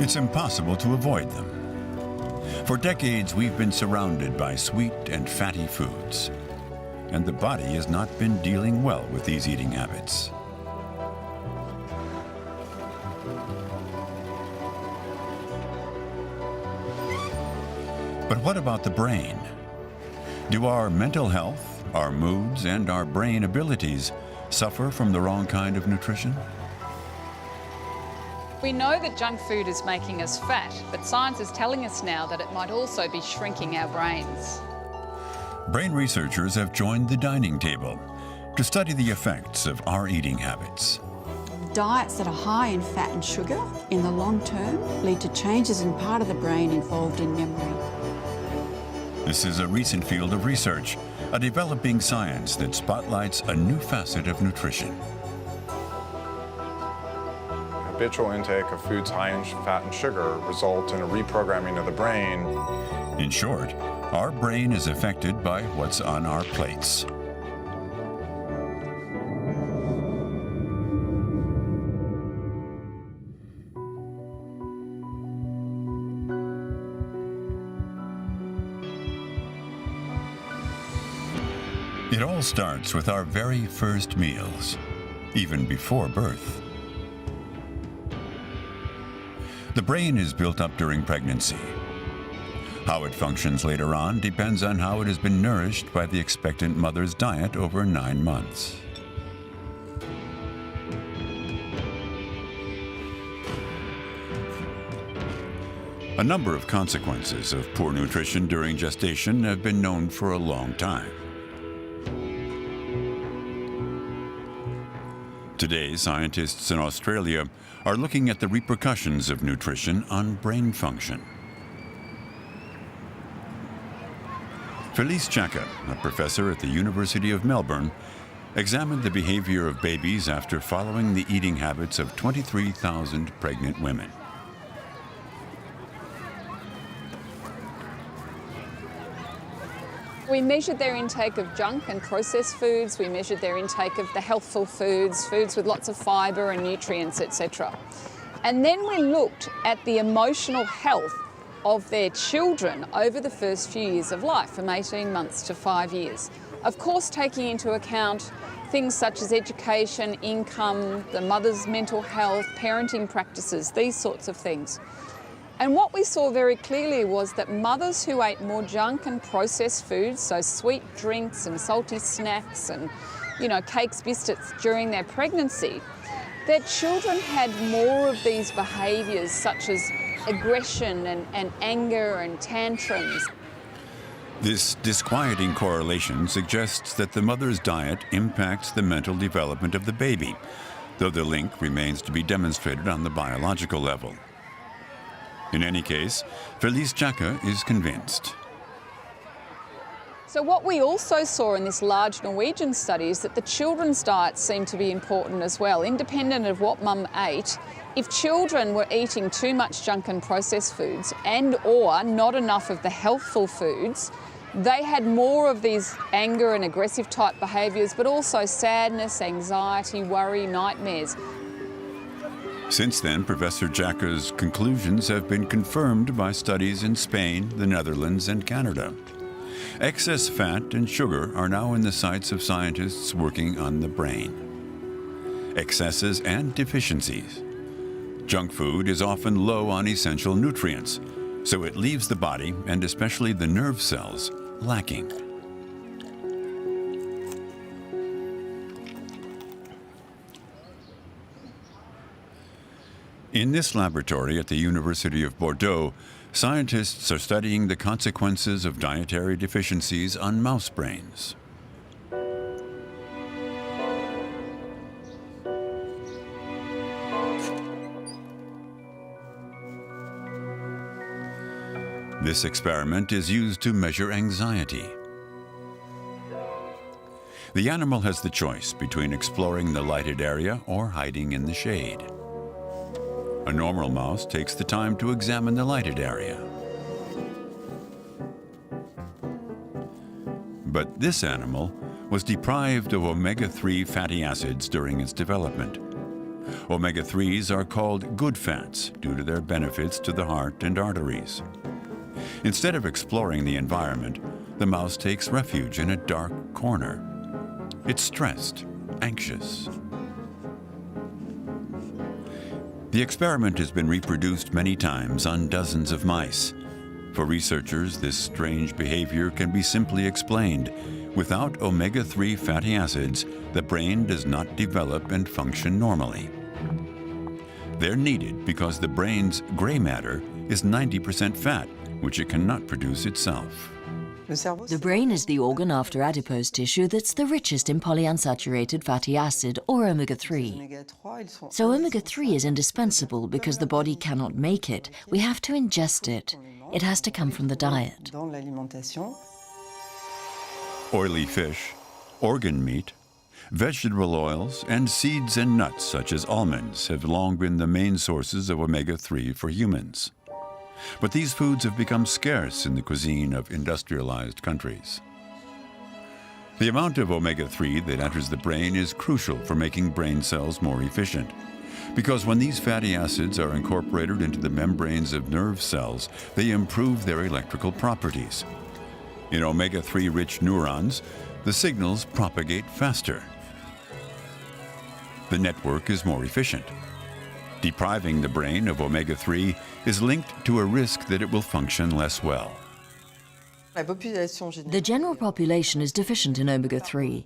It's impossible to avoid them. For decades, we've been surrounded by sweet and fatty foods, and the body has not been dealing well with these eating habits. But what about the brain? Do our mental health, our moods, and our brain abilities suffer from the wrong kind of nutrition? We know that junk food is making us fat, but science is telling us now that it might also be shrinking our brains. Brain researchers have joined the dining table to study the effects of our eating habits. Diets that are high in fat and sugar in the long term lead to changes in part of the brain involved in memory. This is a recent field of research, a developing science that spotlights a new facet of nutrition. Habitual intake of foods high in fat and sugar result in a reprogramming of the brain. In short, our brain is affected by what's on our plates. It all starts with our very first meals, even before birth. The brain is built up during pregnancy. How it functions later on depends on how it has been nourished by the expectant mother's diet over 9 months. A number of consequences of poor nutrition during gestation have been known for a long time. Today, scientists in Australia are looking at the repercussions of nutrition on brain function. Felice Chaka, a professor at the University of Melbourne, examined the behavior of babies after following the eating habits of 23,000 pregnant women. We measured their intake of junk and processed foods. We measured their intake of the healthful foods, foods with lots of fibre and nutrients, etc. And then we looked at the emotional health of their children over the first few years of life, from 18 months to 5 years. Of course, taking into account things such as education, income, the mother's mental health, parenting practices, these sorts of things. And what we saw very clearly was that mothers who ate more junk and processed foods, so sweet drinks and salty snacks and, cakes, biscuits during their pregnancy, their children had more of these behaviours such as aggression and anger and tantrums. This disquieting correlation suggests that the mother's diet impacts the mental development of the baby, though the link remains to be demonstrated on the biological level. In any case, Felice Chaka is convinced. So what we also saw in this large Norwegian study is that the children's diets seem to be important as well, independent of what mum ate. If children were eating too much junk and processed foods and or not enough of the healthful foods, they had more of these anger and aggressive type behaviours, but also sadness, anxiety, worry, nightmares. Since then, Professor Chaka's conclusions have been confirmed by studies in Spain, the Netherlands, and Canada. Excess fat and sugar are now in the sights of scientists working on the brain. Excesses and deficiencies. Junk food is often low on essential nutrients, so it leaves the body, and especially the nerve cells, lacking. In this laboratory at the University of Bordeaux, scientists are studying the consequences of dietary deficiencies on mouse brains. This experiment is used to measure anxiety. The animal has the choice between exploring the lighted area or hiding in the shade. A normal mouse takes the time to examine the lighted area. But this animal was deprived of omega-3 fatty acids during its development, Omega-3s are called good fats due to their benefits to the heart and arteries. Instead of exploring the environment, the mouse takes refuge in a dark corner. It's stressed, anxious. The experiment has been reproduced many times on dozens of mice. For researchers, this strange behavior can be simply explained. Without omega-3 fatty acids, the brain does not develop and function normally. They're needed because the brain's gray matter is 90% fat, which it cannot produce itself. The brain is the organ after adipose tissue that's the richest in polyunsaturated fatty acid, or omega-3. So omega-3 is indispensable because the body cannot make it. We have to ingest it. It has to come from the diet. Oily fish, organ meat, vegetable oils, and seeds and nuts such as almonds have long been the main sources of omega-3 for humans. But these foods have become scarce in the cuisine of industrialized countries. The amount of omega-3 that enters the brain is crucial for making brain cells more efficient, because when these fatty acids are incorporated into the membranes of nerve cells, they improve their electrical properties. In omega-3 rich neurons, the signals propagate faster. The network is more efficient. Depriving the brain of omega-3 is linked to a risk that it will function less well. The general population is deficient in omega-3.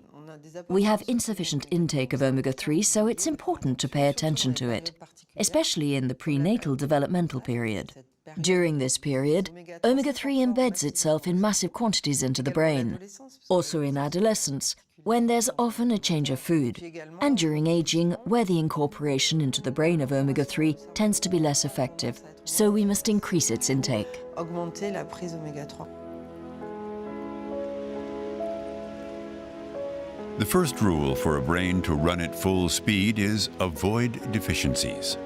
We have insufficient intake of omega-3, so it's important to pay attention to it, especially in the prenatal developmental period. During this period, omega-3 embeds itself in massive quantities into the brain. Also in adolescence, when there's often a change of food, and during aging, where the incorporation into the brain of omega-3 tends to be less effective, so we must increase its intake. The first rule for a brain to run at full speed is avoid deficiencies.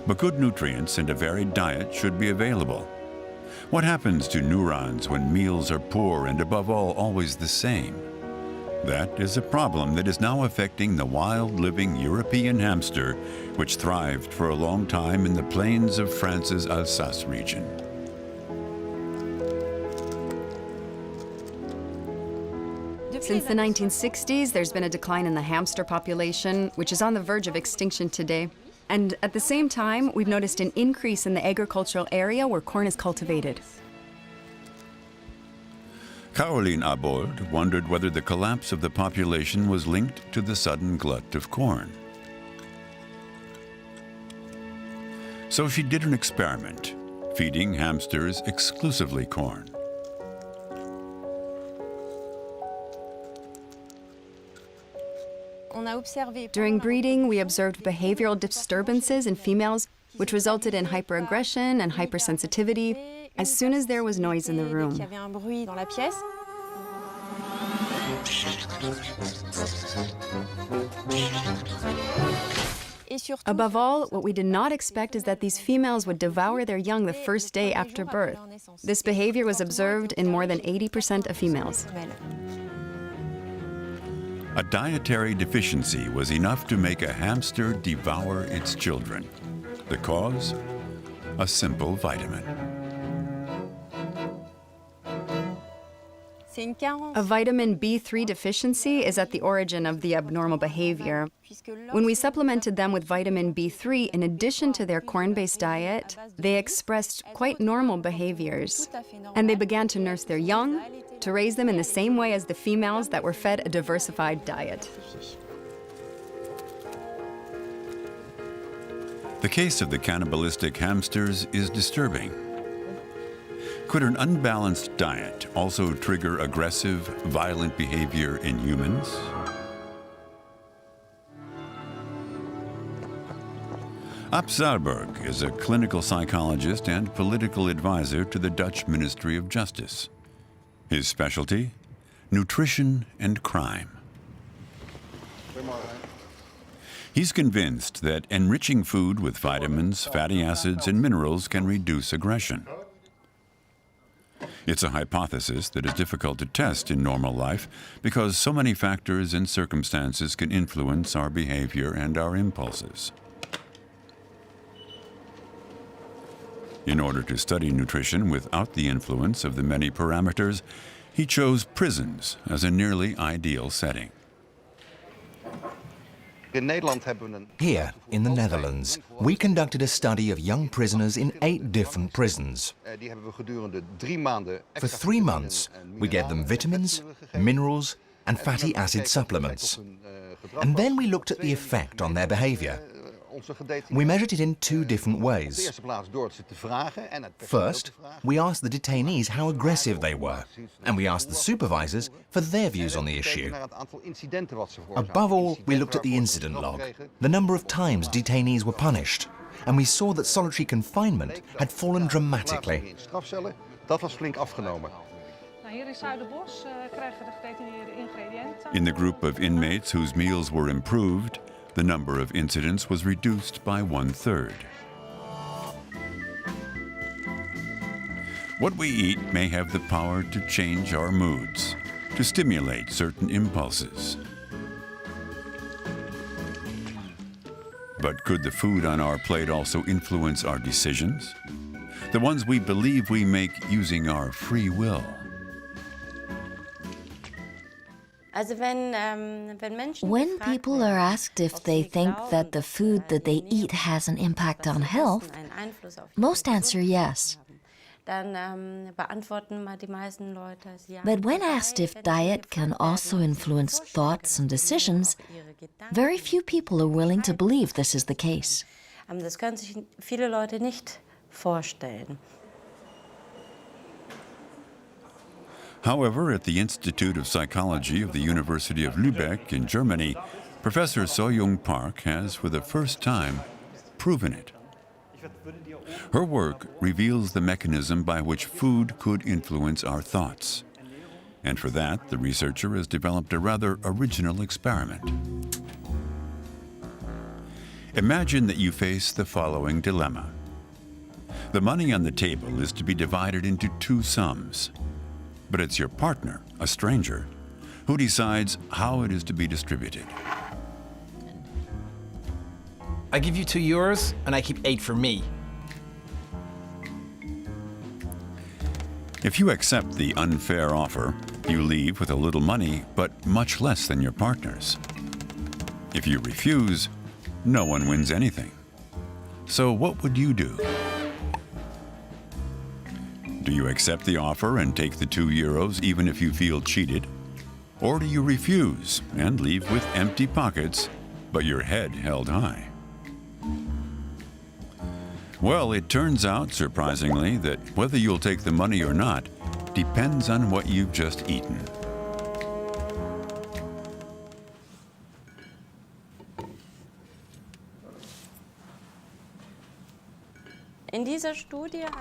But good nutrients and a varied diet should be available. What happens to neurons when meals are poor and, above all, always the same? That is a problem that is now affecting the wild-living European hamster, which thrived for a long time in the plains of France's Alsace region. Since the 1960s, there's been a decline in the hamster population, which is on the verge of extinction today. And at the same time, we've noticed an increase in the agricultural area where corn is cultivated. Caroline Abold wondered whether the collapse of the population was linked to the sudden glut of corn. So she did an experiment, feeding hamsters exclusively corn. During breeding, we observed behavioral disturbances in females, which resulted in hyperaggression and hypersensitivity as soon as there was noise in the room. Above all, what we did not expect is that these females would devour their young the first day after birth. This behavior was observed in more than 80% of females. A dietary deficiency was enough to make a hamster devour its children. The cause? A simple vitamin. A vitamin B3 deficiency is at the origin of the abnormal behavior. When we supplemented them with vitamin B3 in addition to their corn-based diet, they expressed quite normal behaviors. And they began to nurse their young, to raise them in the same way as the females that were fed a diversified diet. The case of the cannibalistic hamsters is disturbing. Could an unbalanced diet also trigger aggressive, violent behavior in humans? Ab Zaalberg is a clinical psychologist and political advisor to the Dutch Ministry of Justice. His specialty? Nutrition and crime. He's convinced that enriching food with vitamins, fatty acids, and minerals can reduce aggression. It's a hypothesis that is difficult to test in normal life because so many factors and circumstances can influence our behavior and our impulses. In order to study nutrition without the influence of the many parameters, he chose prisons as a nearly ideal setting. Here, in the Netherlands, we conducted a study of young prisoners in 8 different prisons. For 3 months, we gave them vitamins, minerals, and fatty acid supplements. And then we looked at the effect on their behavior. We measured it in 2 different ways. First, we asked the detainees how aggressive they were, and we asked the supervisors for their views on the issue. Above all, we looked at the incident log, the number of times detainees were punished, and we saw that solitary confinement had fallen dramatically. In the group of inmates whose meals were improved, the number of incidents was reduced by 1/3. What we eat may have the power to change our moods, to stimulate certain impulses. But could the food on our plate also influence our decisions? The ones we believe we make using our free will. When people are asked if they think that the food that they eat has an impact on health, most answer yes. But when asked if diet can also influence thoughts and decisions, very few people are willing to believe this is the case. Das können sich viele Leute nicht vorstellen. However, at the Institute of Psychology of the University of Lübeck in Germany, Professor So-Young Park has, for the first time, proven it. Her work reveals the mechanism by which food could influence our thoughts. And for that, the researcher has developed a rather original experiment. Imagine that you face the following dilemma. The money on the table is to be divided into 2 sums. But it's your partner, a stranger, who decides how it is to be distributed. I give you €2 and I keep 8 for me. If you accept the unfair offer, you leave with a little money, but much less than your partner's. If you refuse, no one wins anything. So what would you do? Do you accept the offer and take the €2 even if you feel cheated? Or do you refuse and leave with empty pockets, but your head held high? Well, it turns out, surprisingly, that whether you'll take the money or not depends on what you've just eaten.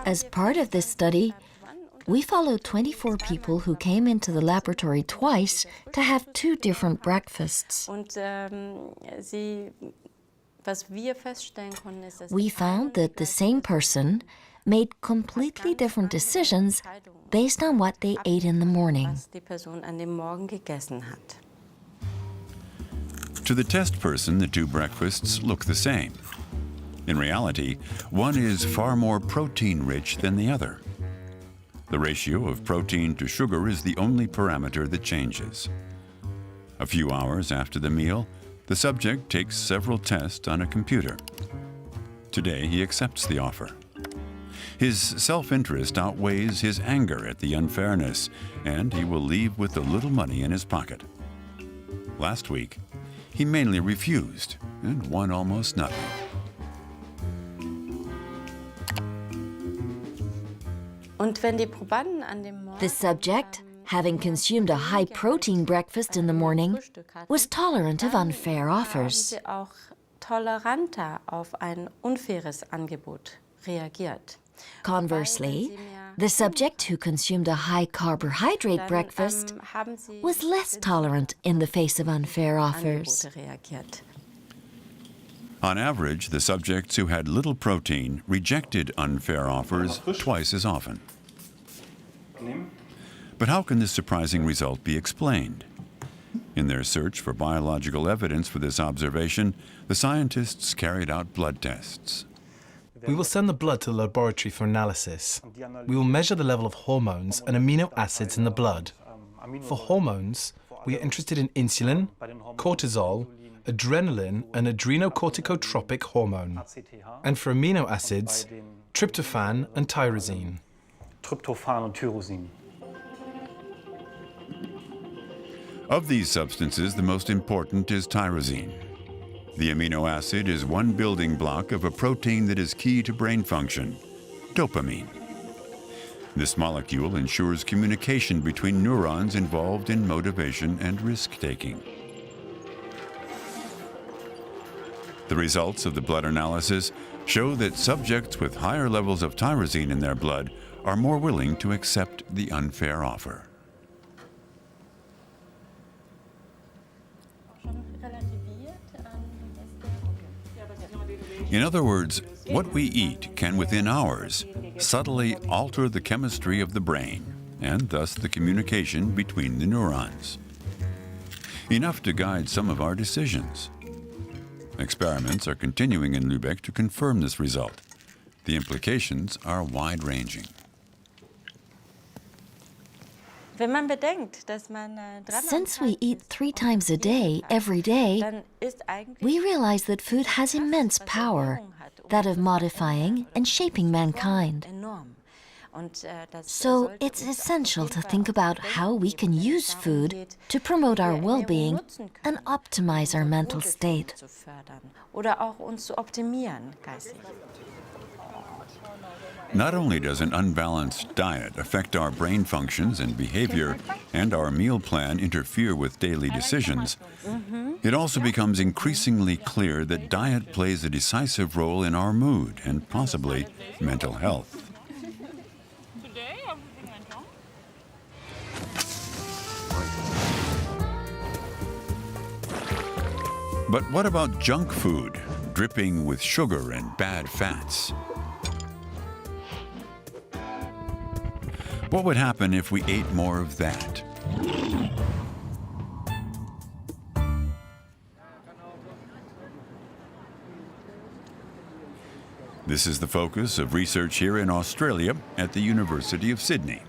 As part of this study, we followed 24 people who came into the laboratory twice to have 2 different breakfasts. We found that the same person made completely different decisions based on what they ate in the morning. To the test person, the 2 breakfasts look the same. In reality, one is far more protein-rich than the other. The ratio of protein to sugar is the only parameter that changes. A few hours after the meal, the subject takes several tests on a computer. Today, he accepts the offer. His self-interest outweighs his anger at the unfairness, and he will leave with a little money in his pocket. Last week, he mainly refused and won almost nothing. The subject, having consumed a high-protein breakfast in the morning, was tolerant of unfair offers. Conversely, the subject who consumed a high-carbohydrate breakfast was less tolerant in the face of unfair offers. On average, the subjects who had little protein rejected unfair offers twice as often. But how can this surprising result be explained? In their search for biological evidence for this observation, the scientists carried out blood tests. We will send the blood to the laboratory for analysis. We will measure the level of hormones and amino acids in the blood. For hormones, we are interested in insulin, cortisol, adrenaline, and adrenocorticotropic hormone. And for amino acids, tryptophan and tyrosine. Of these substances, the most important is tyrosine. The amino acid is one building block of a protein that is key to brain function, dopamine. This molecule ensures communication between neurons involved in motivation and risk-taking. The results of the blood analysis show that subjects with higher levels of tyrosine in their blood are more willing to accept the unfair offer. In other words, what we eat can within hours subtly alter the chemistry of the brain and thus the communication between the neurons. Enough to guide some of our decisions. Experiments are continuing in Lübeck to confirm this result. The implications are wide-ranging. Since we eat 3 times a day, every day, we realize that food has immense power, that of modifying and shaping mankind. So it's essential to think about how we can use food to promote our well-being and optimize our mental state. Not only does an unbalanced diet affect our brain functions and behavior, and our meal plan interfere with daily decisions, it also becomes increasingly clear that diet plays a decisive role in our mood and possibly mental health. But what about junk food, dripping with sugar and bad fats? What would happen if we ate more of that? This is the focus of research here in Australia at the University of Sydney.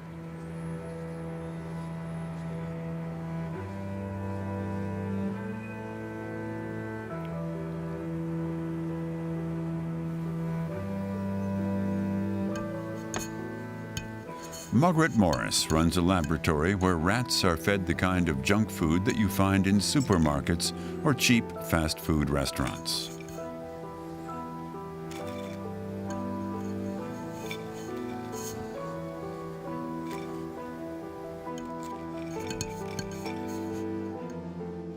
Margaret Morris runs a laboratory where rats are fed the kind of junk food that you find in supermarkets or cheap fast food restaurants.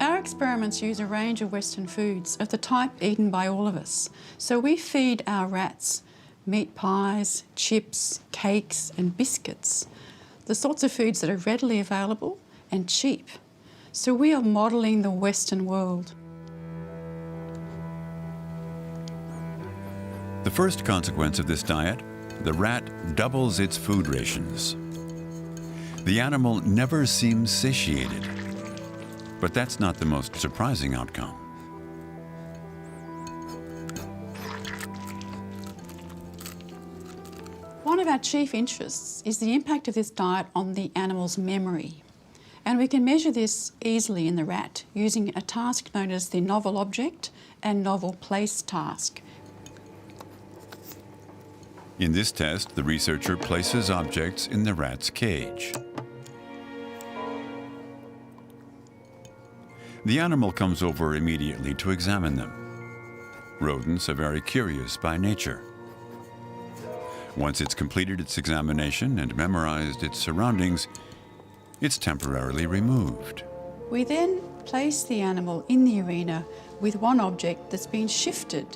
Our experiments use a range of Western foods of the type eaten by all of us. So we feed our rats meat pies, chips, cakes and biscuits, the sorts of foods that are readily available and cheap. So we are modelling the Western world. The first consequence of this diet, the rat doubles its food rations. The animal never seems satiated, but that's not the most surprising outcome. One of our chief interests is the impact of this diet on the animal's memory. And we can measure this easily in the rat using a task known as the novel object and novel place task. In this test, the researcher places objects in the rat's cage. The animal comes over immediately to examine them. Rodents are very curious by nature. Once it's completed its examination and memorized its surroundings, it's temporarily removed. We then place the animal in the arena with one object that's been shifted.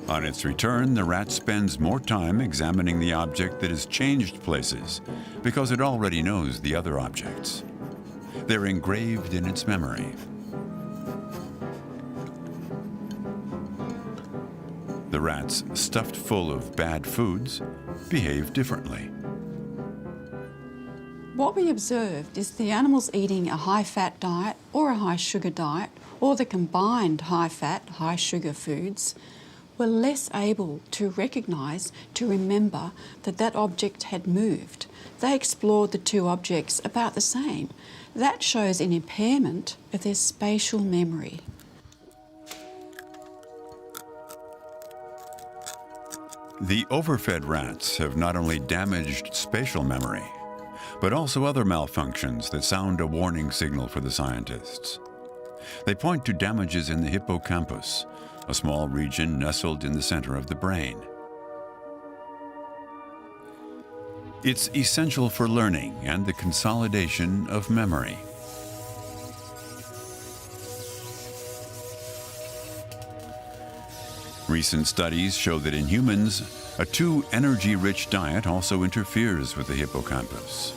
On its return, the rat spends more time examining the object that has changed places because it already knows the other objects. They're engraved in its memory. The rats stuffed full of bad foods behave differently. What we observed is the animals eating a high-fat diet or a high-sugar diet or the combined high-fat, high-sugar foods were less able to recognise, to remember that that object had moved. They explored the two objects about the same. That shows an impairment of their spatial memory. The overfed rats have not only damaged spatial memory, but also other malfunctions that sound a warning signal for the scientists. They point to damages in the hippocampus, a small region nestled in the center of the brain. It's essential for learning and the consolidation of memory. Recent studies show that in humans, a too energy-rich diet also interferes with the hippocampus.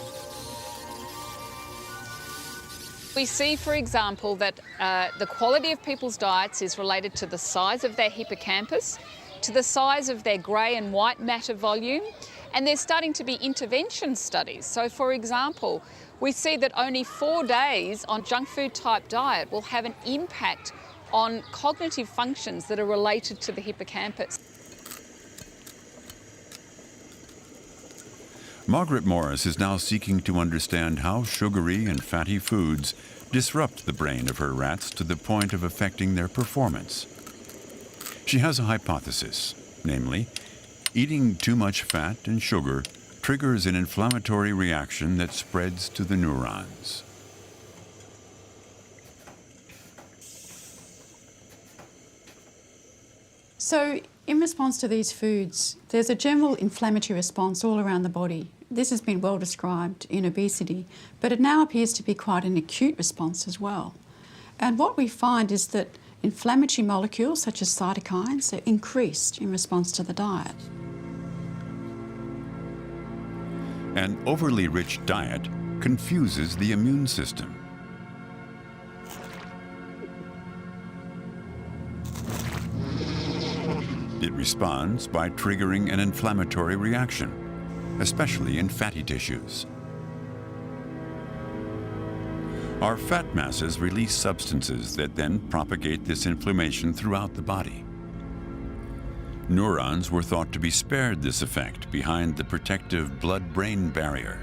We see, for example, that the quality of people's diets is related to the size of their hippocampus, to the size of their grey and white matter volume, and there's starting to be intervention studies. So, for example, we see that only 4 days on junk food type diet will have an impact on cognitive functions that are related to the hippocampus. Margaret Morris is now seeking to understand how sugary and fatty foods disrupt the brain of her rats to the point of affecting their performance. She has a hypothesis, namely, eating too much fat and sugar triggers an inflammatory reaction that spreads to the neurons. So, in response to these foods, there's a general inflammatory response all around the body. This has been well described in obesity, but it now appears to be quite an acute response as well. And what we find is that inflammatory molecules such as cytokines are increased in response to the diet. An overly rich diet confuses the immune system. It responds by triggering an inflammatory reaction, especially in fatty tissues. Our fat masses release substances that then propagate this inflammation throughout the body. Neurons were thought to be spared this effect behind the protective blood-brain barrier,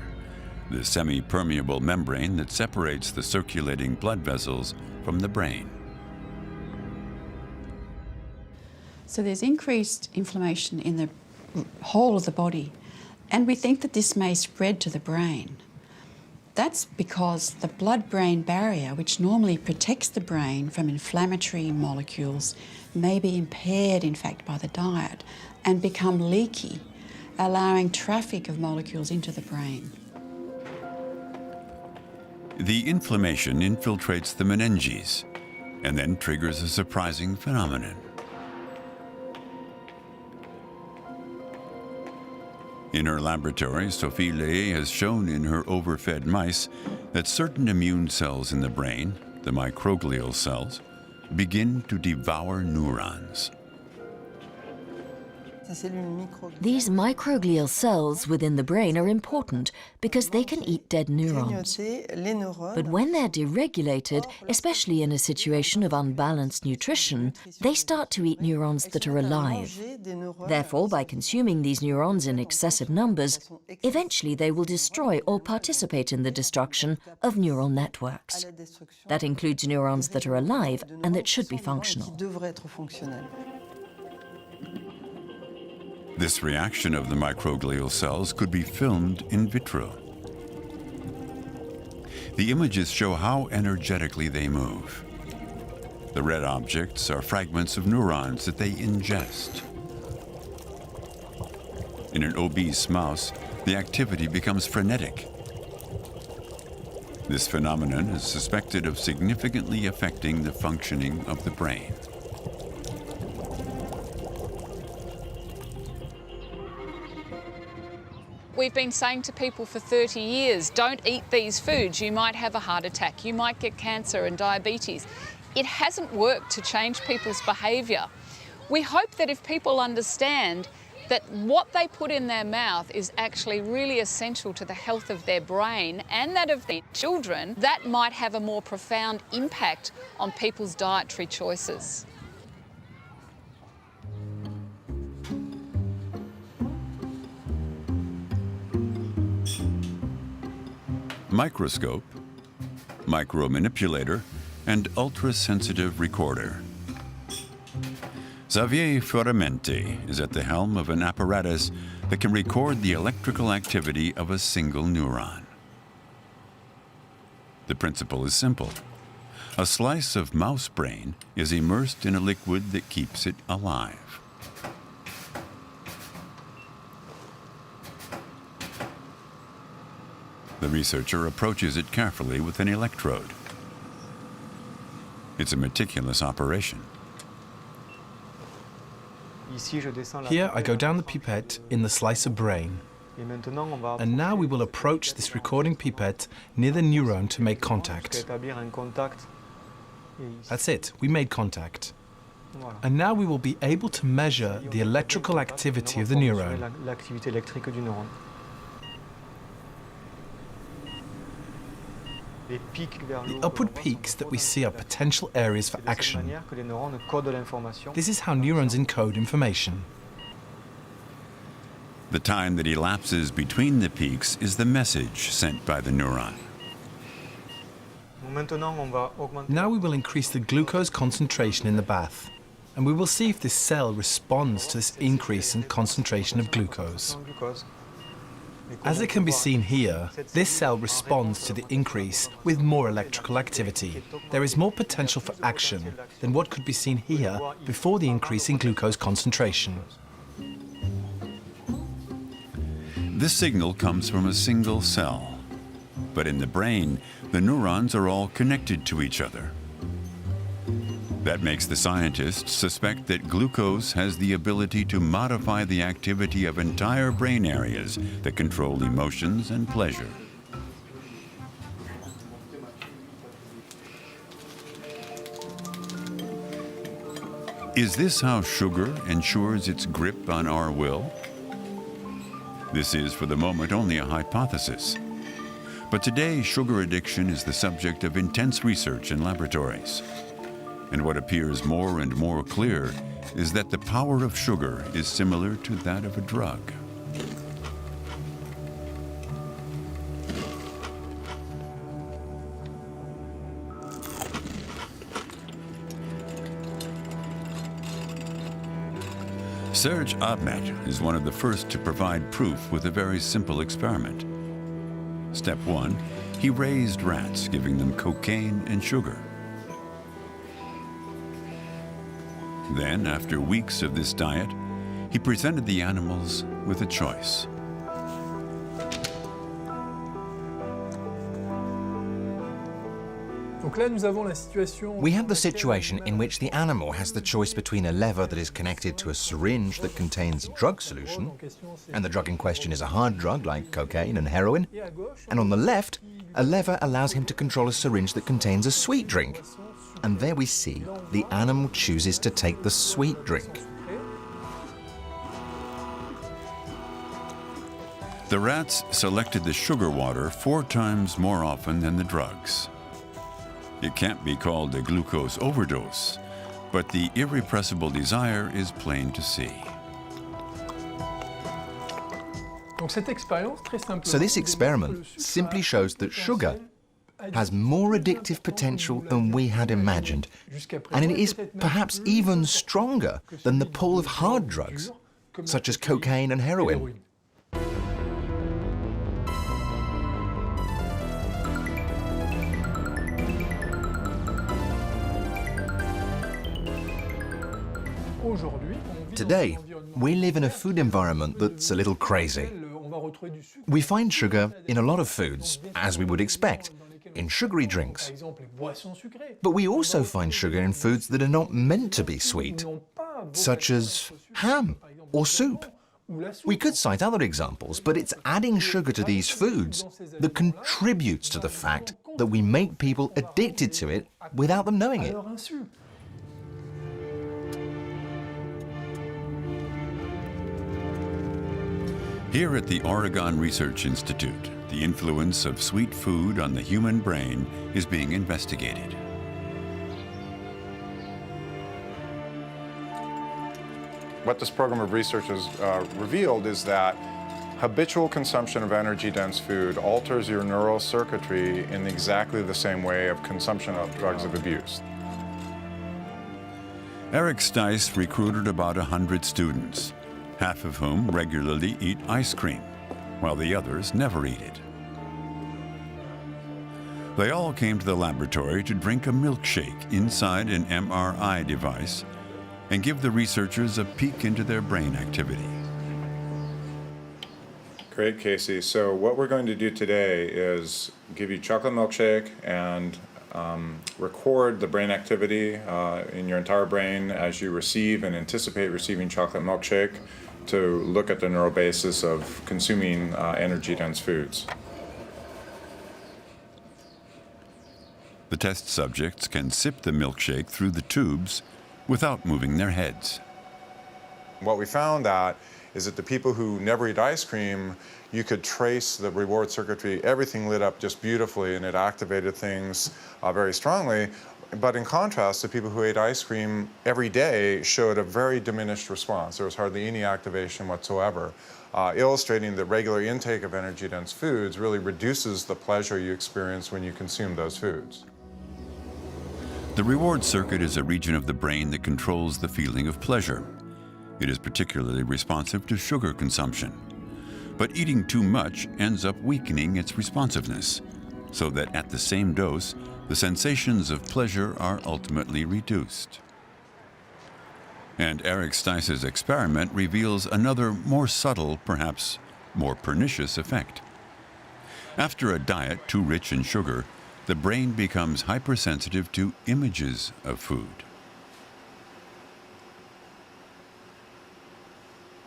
the semi-permeable membrane that separates the circulating blood vessels from the brain. So there's increased inflammation in the whole of the body, and we think that this may spread to the brain. That's because the blood-brain barrier, which normally protects the brain from inflammatory molecules, may be impaired, in fact, by the diet and become leaky, allowing traffic of molecules into the brain. The inflammation infiltrates the meninges and then triggers a surprising phenomenon. In her laboratory, Sophie Ley has shown in her overfed mice that certain immune cells in the brain, the microglial cells, begin to devour neurons. These microglial cells within the brain are important because they can eat dead neurons. But when they're deregulated, especially in a situation of unbalanced nutrition, they start to eat neurons that are alive. Therefore, by consuming these neurons in excessive numbers, eventually they will destroy or participate in the destruction of neural networks. That includes neurons that are alive and that should be functional. This reaction of the microglial cells could be filmed in vitro. The images show how energetically they move. The red objects are fragments of neurons that they ingest. In an obese mouse, the activity becomes frenetic. This phenomenon is suspected of significantly affecting the functioning of the brain. We've been saying to people for 30 years, don't eat these foods, you might have a heart attack, you might get cancer and diabetes. It hasn't worked to change people's behaviour. We hope that if people understand that what they put in their mouth is actually really essential to the health of their brain and that of their children, that might have a more profound impact on people's dietary choices. Microscope, micromanipulator, and ultra-sensitive recorder. Xavier Fioramenti is at the helm of an apparatus that can record the electrical activity of a single neuron. The principle is simple. A slice of mouse brain is immersed in a liquid that keeps it alive. The researcher approaches it carefully with an electrode. It's a meticulous operation. Here I go down the pipette in the slice of brain. And now we will approach this recording pipette near the neuron to make contact. That's it, we made contact. And now we will be able to measure the electrical activity of the neuron. The upward peaks that we see are potential areas for action. This is how neurons encode information. The time that elapses between the peaks is the message sent by the neuron. Now we will increase the glucose concentration in the bath, and we will see if this cell responds to this increase in concentration of glucose. As it can be seen here, this cell responds to the increase with more electrical activity. There is more potential for action than what could be seen here before the increase in glucose concentration. This signal comes from a single cell, but in the brain, the neurons are all connected to each other. That makes the scientists suspect that glucose has the ability to modify the activity of entire brain areas that control emotions and pleasure. Is this how sugar ensures its grip on our will? This is, for the moment, only a hypothesis. But today, sugar addiction is the subject of intense research in laboratories. And what appears more and more clear is that the power of sugar is similar to that of a drug. Serge Ahmet is one of the first to provide proof with a very simple experiment. Step 1, he raised rats, giving them cocaine and sugar. Then, after weeks of this diet, he presented the animals with a choice. We have the situation in which the animal has the choice between a lever that is connected to a syringe that contains a drug solution, and the drug in question is a hard drug like cocaine and heroin, and on the left, a lever allows him to control a syringe that contains a sweet drink. And there we see the animal chooses to take the sweet drink. The rats selected the sugar water 4 times more often than the drugs. It can't be called a glucose overdose, but the irrepressible desire is plain to see. So this experiment simply shows that sugar has more addictive potential than we had imagined, and it is perhaps even stronger than the pull of hard drugs, such as cocaine and heroin. Today, we live in a food environment that's a little crazy. We find sugar in a lot of foods, as we would expect, in sugary drinks. But we also find sugar in foods that are not meant to be sweet, such as ham or soup. We could cite other examples, but it's adding sugar to these foods that contributes to the fact that we make people addicted to it without them knowing it. Here at the Oregon Research Institute, the influence of sweet food on the human brain is being investigated. What this program of research has revealed is that habitual consumption of energy-dense food alters your neural circuitry in exactly the same way of consumption of drugs of abuse. Eric Stice recruited about 100 students, half of whom regularly eat ice cream, while the others never eat it. They all came to the laboratory to drink a milkshake inside an MRI device and give the researchers a peek into their brain activity. Great, Casey. So what we're going to do today is give you chocolate milkshake and record the brain activity in your entire brain as you receive and anticipate receiving chocolate milkshake to look at the neural basis of consuming energy-dense foods. The test subjects can sip the milkshake through the tubes without moving their heads. What we found out is that the people who never eat ice cream, you could trace the reward circuitry, everything lit up just beautifully and it activated things very strongly. But in contrast, the people who ate ice cream every day showed a very diminished response. There was hardly any activation whatsoever, illustrating that regular intake of energy-dense foods really reduces the pleasure you experience when you consume those foods. The reward circuit is a region of the brain that controls the feeling of pleasure. It is particularly responsive to sugar consumption. But eating too much ends up weakening its responsiveness, so that at the same dose, the sensations of pleasure are ultimately reduced. And Eric Stice's experiment reveals another more subtle, perhaps more pernicious effect. After a diet too rich in sugar, the brain becomes hypersensitive to images of food.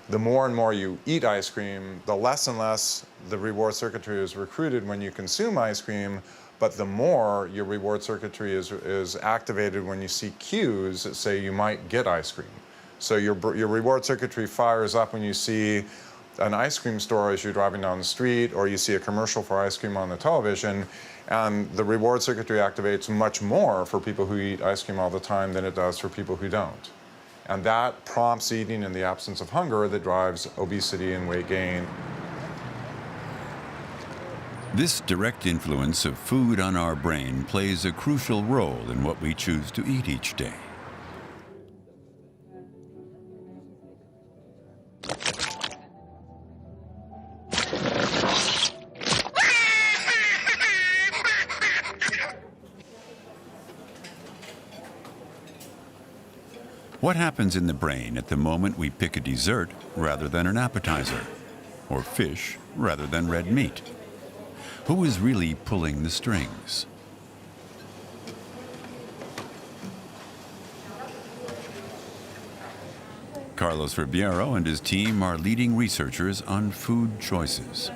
The more and more you eat ice cream, the less and less the reward circuitry is recruited when you consume ice cream, but the more your reward circuitry is activated when you see cues that say you might get ice cream. So your reward circuitry fires up when you see an ice cream store as you're driving down the street, or you see a commercial for ice cream on the television, and the reward circuitry activates much more for people who eat ice cream all the time than it does for people who don't. And that prompts eating in the absence of hunger that drives obesity and weight gain. This direct influence of food on our brain plays a crucial role in what we choose to eat each day. What happens in the brain at the moment we pick a dessert rather than an appetizer, or fish rather than red meat? Who is really pulling the strings? Carlos Ribeiro and his team are leading researchers on food choices.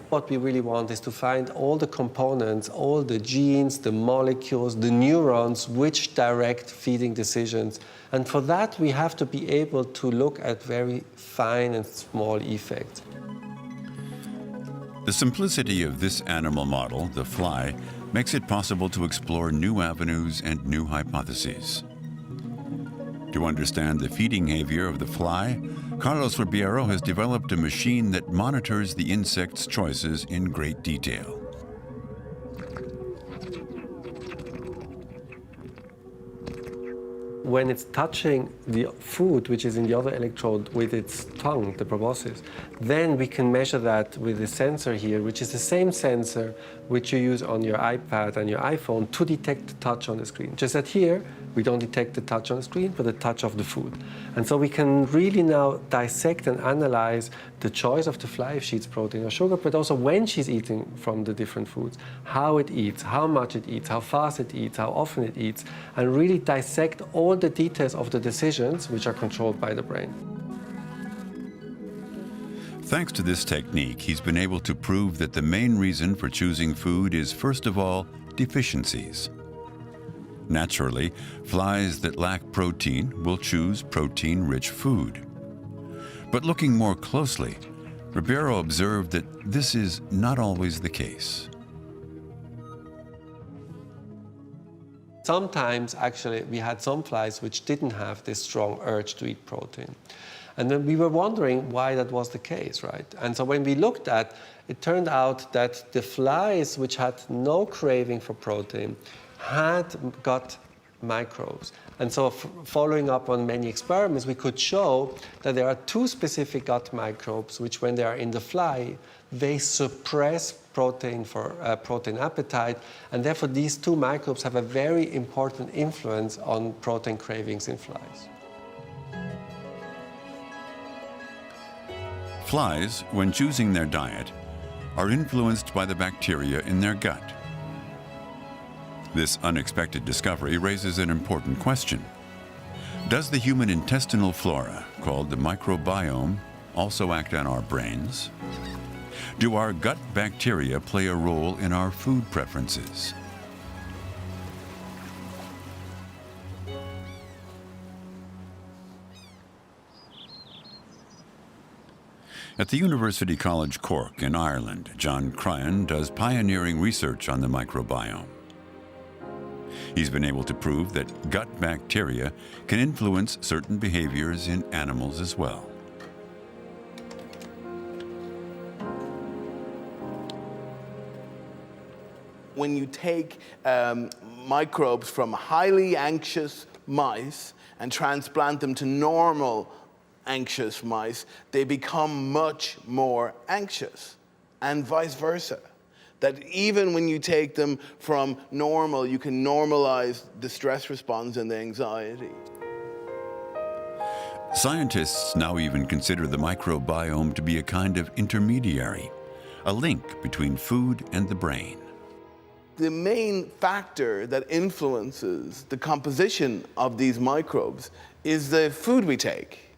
What we really want is to find all the components, all the genes, the molecules, the neurons which direct feeding decisions. And for that, we have to be able to look at very fine and small effects. The simplicity of this animal model, the fly, makes it possible to explore new avenues and new hypotheses. To understand the feeding behavior of the fly, Carlos Ribeiro has developed a machine that monitors the insect's choices in great detail. When it's touching the food, which is in the other electrode, with its tongue, the proboscis, then we can measure that with the sensor here, which is the same sensor which you use on your iPad and your iPhone to detect the touch on the screen. Just that here, we don't detect the touch on the screen, but the touch of the food. And so we can really now dissect and analyze the choice of the fly, if she eats protein or sugar, but also when she's eating from the different foods, how it eats, how much it eats, how fast it eats, how often it eats, and really dissect all the details of the decisions which are controlled by the brain. Thanks to this technique, he's been able to prove that the main reason for choosing food is, first of all, deficiencies. Naturally, flies that lack protein will choose protein-rich food. But looking more closely, Ribeiro observed that this is not always the case. Sometimes, actually, we had some flies which didn't have this strong urge to eat protein. And then we were wondering why that was the case, right? And so when we looked at, it turned out that the flies which had no craving for protein had gut microbes. And so following up on many experiments, we could show that there are two specific gut microbes which, when they are in the fly, they suppress protein appetite, and therefore these two microbes have a very important influence on protein cravings in flies. Flies, when choosing their diet, are influenced by the bacteria in their gut. This unexpected discovery raises an important question. Does the human intestinal flora, called the microbiome, also act on our brains? Do our gut bacteria play a role in our food preferences? At the University College Cork in Ireland, John Cryan does pioneering research on the microbiome. He's been able to prove that gut bacteria can influence certain behaviors in animals as well. When you take microbes from highly anxious mice and transplant them to normal anxious mice, they become much more anxious, and vice versa. That even when you take them from normal, you can normalize the stress response and the anxiety. Scientists now even consider the microbiome to be a kind of intermediary, a link between food and the brain. The main factor that influences the composition of these microbes is the food we take.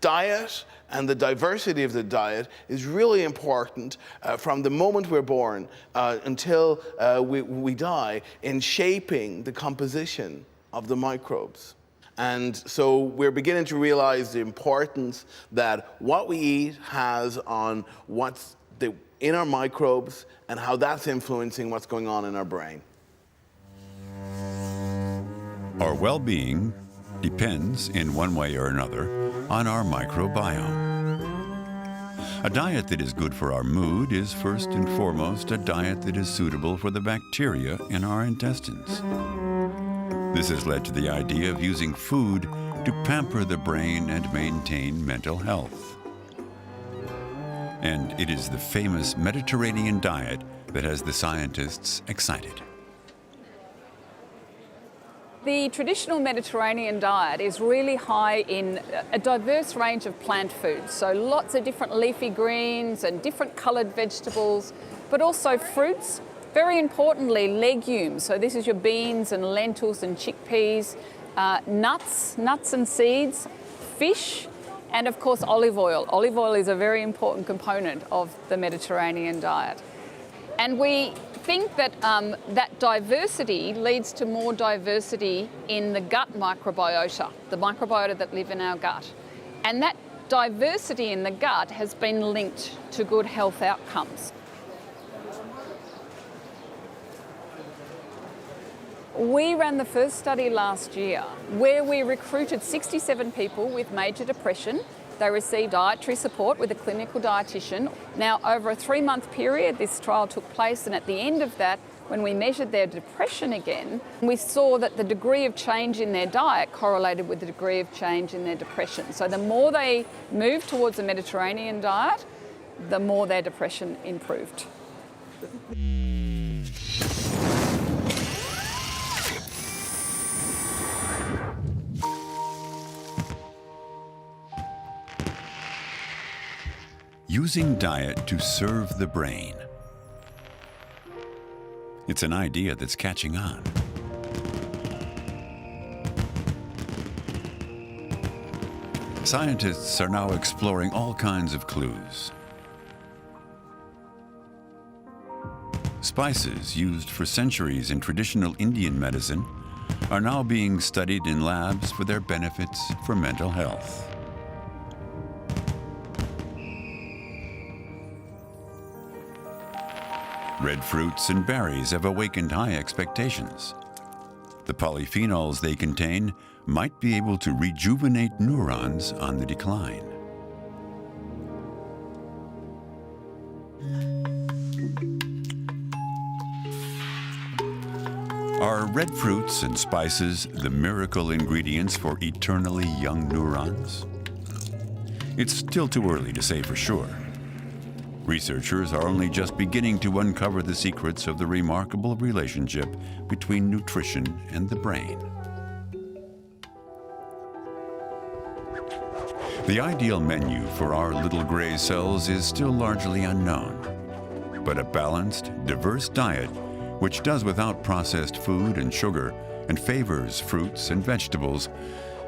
Diet and the diversity of the diet is really important from the moment we're born until we die in shaping the composition of the microbes. And so we're beginning to realize the importance that what we eat has on what's in our microbes and how that's influencing what's going on in our brain. Our well-being depends, in one way or another, on our microbiome. A diet that is good for our mood is first and foremost a diet that is suitable for the bacteria in our intestines. This has led to the idea of using food to pamper the brain and maintain mental health. And it is the famous Mediterranean diet that has the scientists excited. The traditional Mediterranean diet is really high in a diverse range of plant foods, so lots of different leafy greens and different coloured vegetables, but also fruits, very importantly legumes, so this is your beans and lentils and chickpeas, nuts and seeds, fish, and of course olive oil. Olive oil is a very important component of the Mediterranean diet. And we think that that diversity leads to more diversity in the gut microbiota, the microbiota that live in our gut. And that diversity in the gut has been linked to good health outcomes. We ran the first study last year where we recruited 67 people with major depression. They received dietary support with a clinical dietitian. Now, over a 3-month period, this trial took place, and at the end of that, when we measured their depression again, we saw that the degree of change in their diet correlated with the degree of change in their depression. So the more they moved towards a Mediterranean diet, the more their depression improved. Using diet to serve the brain. It's an idea that's catching on. Scientists are now exploring all kinds of clues. Spices used for centuries in traditional Indian medicine are now being studied in labs for their benefits for mental health. Red fruits and berries have awakened high expectations. The polyphenols they contain might be able to rejuvenate neurons on the decline. Are red fruits and spices the miracle ingredients for eternally young neurons? It's still too early to say for sure. Researchers are only just beginning to uncover the secrets of the remarkable relationship between nutrition and the brain. The ideal menu for our little gray cells is still largely unknown, but a balanced, diverse diet which does without processed food and sugar and favors fruits and vegetables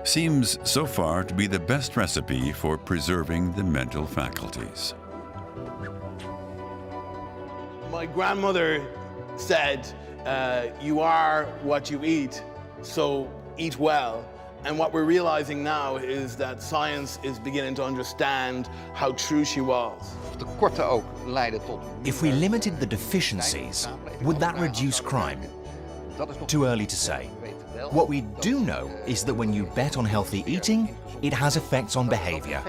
seems so far to be the best recipe for preserving the mental faculties. My grandmother said, you are what you eat, so eat well. And what we're realizing now is that science is beginning to understand how true she was. If we limited the deficiencies, would that reduce crime? Too early to say. What we do know is that when you bet on healthy eating, it has effects on behavior.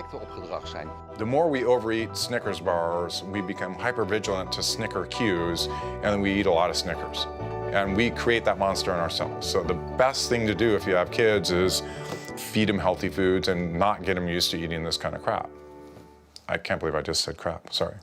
The more we overeat Snickers bars, we become hypervigilant to Snicker cues, and then we eat a lot of Snickers. And we create that monster in ourselves. So the best thing to do if you have kids is feed them healthy foods and not get them used to eating this kind of crap. I can't believe I just said crap, sorry.